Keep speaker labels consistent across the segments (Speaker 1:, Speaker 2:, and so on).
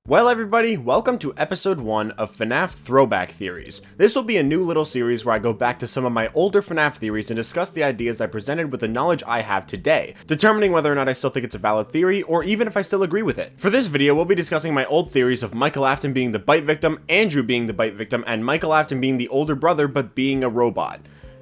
Speaker 1: Well everybody, welcome to episode 1 of FNaF Throwback Theories. This will be a new little series where I go back to some of my older FNaF theories and discuss the ideas I presented with the knowledge I have today, determining whether or not I still think it's a valid theory, or even if I still agree with it. For this video, we'll be discussing my old theories of Michael Afton being the bite victim, Andrew being the bite victim, and Michael Afton being the older brother but being a robot.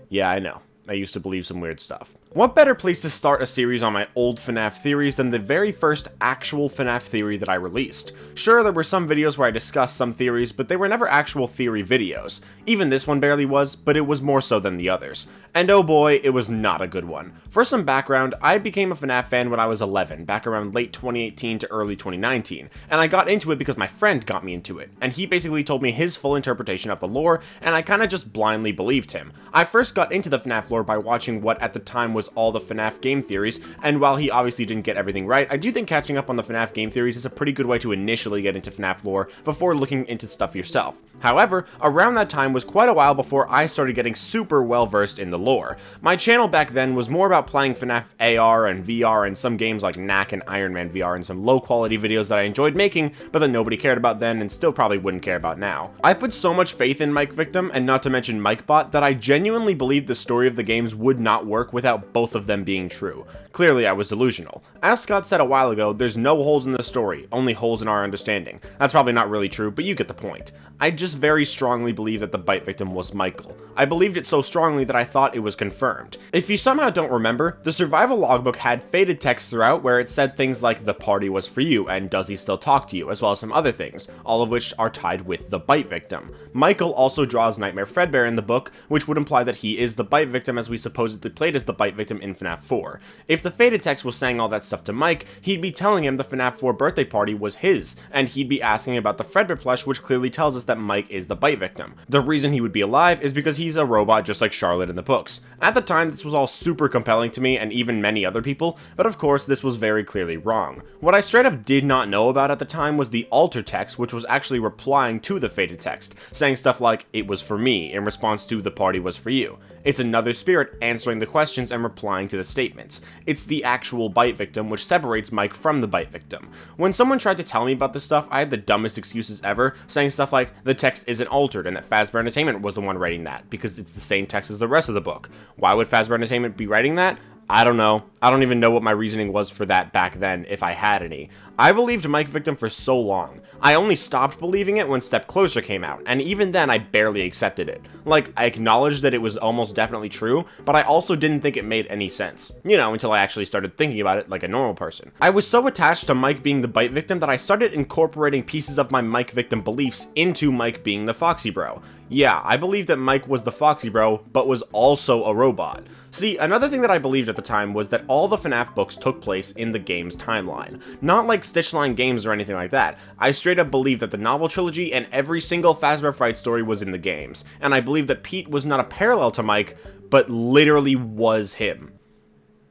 Speaker 1: Yeah, I know. I used to believe some weird stuff. What better place to start a series on my old FNaF theories than the very first actual FNaF theory that I released? Sure, there were some videos where I discussed some theories, but they were never actual theory videos. Even this one barely was, but it was more so than the others. And oh boy, it was not a good one. For some background, I became a FNaF fan when I was 11, back around late 2018 to early 2019, and I got into it because my friend got me into it, and he basically told me his full interpretation of the lore, and I kinda just blindly believed him. I first got into the FNaF lore by watching what at the time was all the FNaF game theories, and while he obviously didn't get everything right, I do think catching up on the FNaF game theories is a pretty good way to initially get into FNaF lore before looking into stuff yourself. However, around that time was quite a while before I started getting super well versed in the lore. My channel back then was more about playing FNaF AR and VR and some games like Knack and Iron Man VR and some low quality videos that I enjoyed making but that nobody cared about then and still probably wouldn't care about now. I put so much faith in Mike Victim, and not to mention MikeBot, that I genuinely believed the story of the games would not work without both of them being true. Clearly I was delusional. As Scott said a while ago, there's no holes in the story, only holes in our understanding. That's probably not really true, but you get the point. I just very strongly believe that the bite victim was Michael. I believed it so strongly that I thought it was confirmed. If you somehow don't remember, the survival logbook had faded text throughout where it said things like the party was for you and does he still talk to you, as well as some other things, all of which are tied with the bite victim. Michael also draws Nightmare Fredbear in the book, which would imply that he is the bite victim as we supposedly played as the bite victim in FNaF 4. If the faded text was saying all that stuff to Mike, he'd be telling him the FNaF 4 birthday party was his, and he'd be asking about the Fredbear plush, which clearly tells us that Mike is the bite victim. The reason he would be alive is because he's a robot just like Charlotte in the books. At the time, this was all super compelling to me and even many other people, but of course this was very clearly wrong. What I straight up did not know about at the time was the alter text, which was actually replying to the faded text, saying stuff like, "It was for me," in response to "the party was for you." It's another spirit answering the questions and replying to the statements. It's the actual bite victim, which separates Mike from the bite victim. When someone tried to tell me about this stuff, I had the dumbest excuses ever, saying stuff like, the text isn't altered and that Fazbear Entertainment was the one writing that, because it's the same text as the rest of the book. Why would Fazbear Entertainment be writing that? I don't know. I don't even know what my reasoning was for that back then, if I had any. I believed Mike Victim for so long. I only stopped believing it when Step Closer came out, and even then I barely accepted it. Like, I acknowledged that it was almost definitely true, but I also didn't think it made any sense. You know, until I actually started thinking about it like a normal person. I was so attached to Mike being the bite victim that I started incorporating pieces of my Mike Victim beliefs into Mike being the Foxy Bro. Yeah, I believed that Mike was the Foxy Bro, but was also a robot. See, another thing that I believed at the time was that all the FNaF books took place in the game's timeline. Not like Stitchline games or anything like that. I straight up believed that the novel trilogy and every single Fazbear Fright story was in the games. And I believed that Pete was not a parallel to Mike, but literally was him.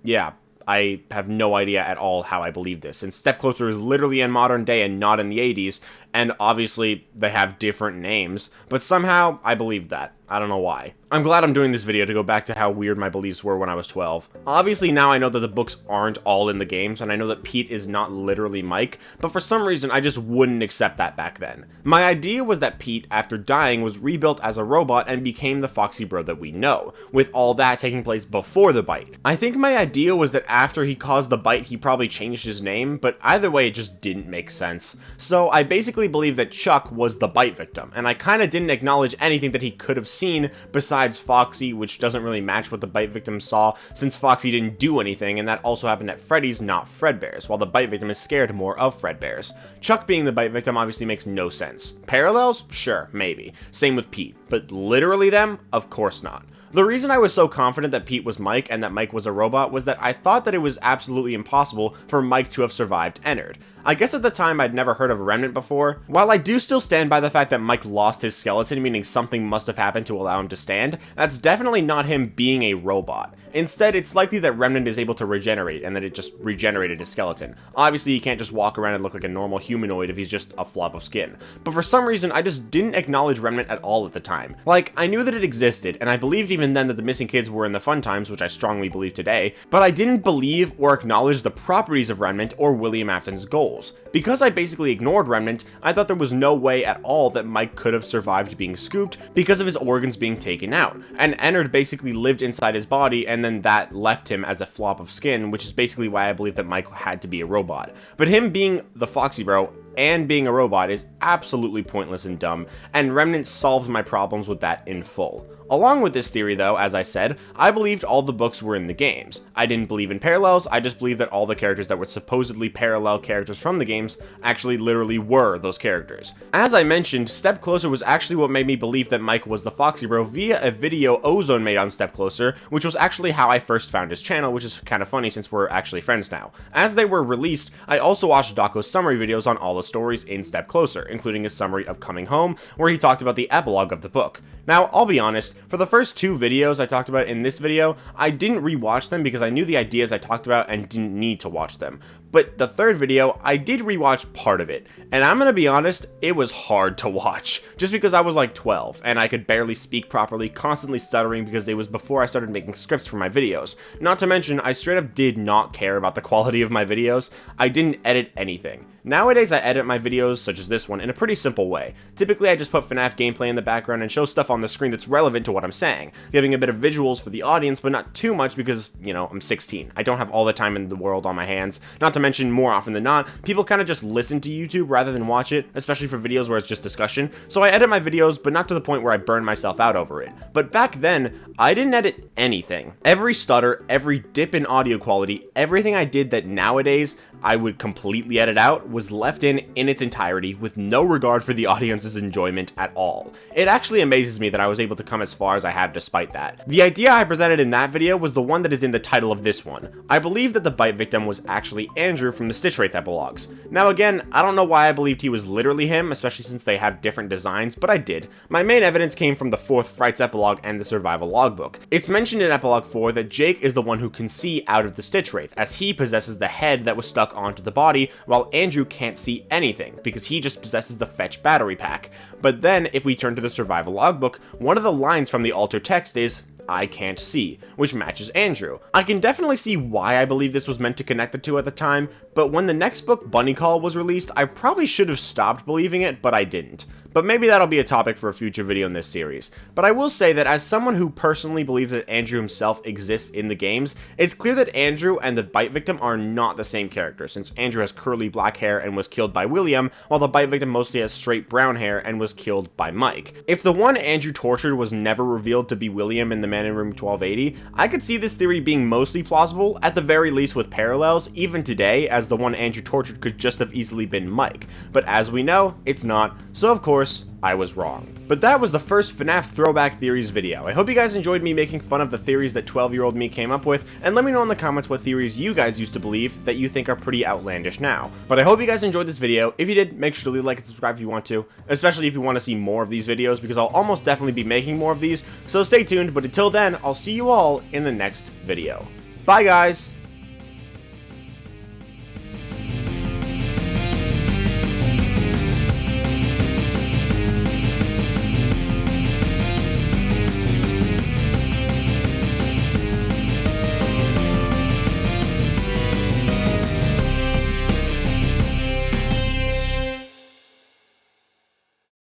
Speaker 1: Yeah, I have no idea at all how I believe this, since Step Closer is literally in modern day and not in the 80s, and obviously they have different names, but somehow I believed that. I don't know why. I'm glad I'm doing this video to go back to how weird my beliefs were when I was 12. Obviously now I know that the books aren't all in the games, and I know that Pete is not literally Mike, but for some reason I just wouldn't accept that back then. My idea was that Pete, after dying, was rebuilt as a robot and became the Foxy Bro that we know, with all that taking place before the bite. I think my idea was that after he caused the bite he probably changed his name, but either way it just didn't make sense. So I basically believed that Chuck was the bite victim, and I kinda didn't acknowledge anything that he could have seen besides Foxy, which doesn't really match what the bite victim saw, since Foxy didn't do anything, and that also happened at Freddy's, not Fredbear's, while the bite victim is scared more of Fredbear's. Chuck being the bite victim obviously makes no sense. Parallels? Sure, maybe. Same with Pete, but literally them? Of course not. The reason I was so confident that Pete was Mike and that Mike was a robot was that I thought that it was absolutely impossible for Mike to have survived Ennard. I guess at the time I'd never heard of Remnant before. While I do still stand by the fact that Mike lost his skeleton, meaning something must have happened to allow him to stand, that's definitely not him being a robot. Instead, it's likely that Remnant is able to regenerate, and that it just regenerated his skeleton. Obviously, he can't just walk around and look like a normal humanoid if he's just a flop of skin. But for some reason, I just didn't acknowledge Remnant at all at the time. Like, I knew that it existed, and I believed even then that the missing kids were in the fun times, which I strongly believe today, but I didn't believe or acknowledge the properties of Remnant or William Afton's gold. souls. Because I basically ignored Remnant, I thought there was no way at all that Mike could have survived being scooped because of his organs being taken out, and Ennard basically lived inside his body and then that left him as a flop of skin, which is basically why I believe that Mike had to be a robot. But him being the Foxy Bro and being a robot is absolutely pointless and dumb, and Remnant solves my problems with that in full. Along with this theory though, as I said, I believed all the books were in the games. I didn't believe in parallels, I just believed that all the characters that were supposedly parallel characters from the games actually literally were those characters. As I mentioned, Step Closer was actually what made me believe that Mike was the Foxy Bro via a video Ozone made on Step Closer, which was actually how I first found his channel, which is kind of funny since we're actually friends now. As they were released, I also watched Dako's summary videos on all the stories in Step Closer, including his summary of Coming Home, where he talked about the epilogue of the book. Now, I'll be honest, for the first two videos I talked about in this video, I didn't rewatch them because I knew the ideas I talked about and didn't need to watch them. But the third video, I did rewatch part of it, and I'm gonna be honest, it was hard to watch, just because I was like 12, and I could barely speak properly, constantly stuttering because it was before I started making scripts for my videos. Not to mention, I straight up did not care about the quality of my videos. I didn't edit anything. Nowadays, I edit my videos, such as this one, in a pretty simple way. Typically, I just put FNaF gameplay in the background and show stuff on the screen that's relevant to what I'm saying, giving a bit of visuals for the audience, but not too much because, you know, I'm 16. I don't have all the time in the world on my hands. Not to mention, more often than not, people kind of just listen to YouTube rather than watch it, especially for videos where it's just discussion. So I edit my videos, but not to the point where I burn myself out over it. But back then, I didn't edit anything. Every stutter, every dip in audio quality, everything I did that nowadays I would completely edit out was left in its entirety with no regard for the audience's enjoyment at all. It actually amazes me that I was able to come as far as I have despite that. The idea I presented in that video was the one that is in the title of this one. I believe that the bite victim was actually Andrew from the Stitch Wraith epilogues. Now again, I don't know why I believed he was literally him, especially since they have different designs, but I did. My main evidence came from the 4th Frights epilogue and the Survival logbook. It's mentioned in epilogue 4 that Jake is the one who can see out of the Stitch Wraith, as he possesses the head that was stuck onto the body, while Andrew can't see anything, because he just possesses the fetch battery pack. But then, if we turn to the Survival logbook, one of the lines from the alter text is, "I can't see," which matches Andrew. I can definitely see why I believe this was meant to connect the two at the time, but when the next book, Bunny Call, was released, I probably should have stopped believing it, but I didn't. But maybe that'll be a topic for a future video in this series. But I will say that as someone who personally believes that Andrew himself exists in the games, it's clear that Andrew and the bite victim are not the same character, since Andrew has curly black hair and was killed by William, while the bite victim mostly has straight brown hair and was killed by Mike. If the one Andrew tortured was never revealed to be William in the Man in Room 1280, I could see this theory being mostly plausible, at the very least with parallels, even today, as the one Andrew tortured could just have easily been Mike. But as we know, it's not, so of course, I was wrong. But that was the first FNaF Throwback Theories video. I hope you guys enjoyed me making fun of the theories that 12-year-old me came up with, and let me know in the comments what theories you guys used to believe that you think are pretty outlandish now. But I hope you guys enjoyed this video. If you did, make sure to leave a like and subscribe if you want to, especially if you want to see more of these videos, because I'll almost definitely be making more of these, so stay tuned. But until then, I'll see you all in the next video. Bye guys!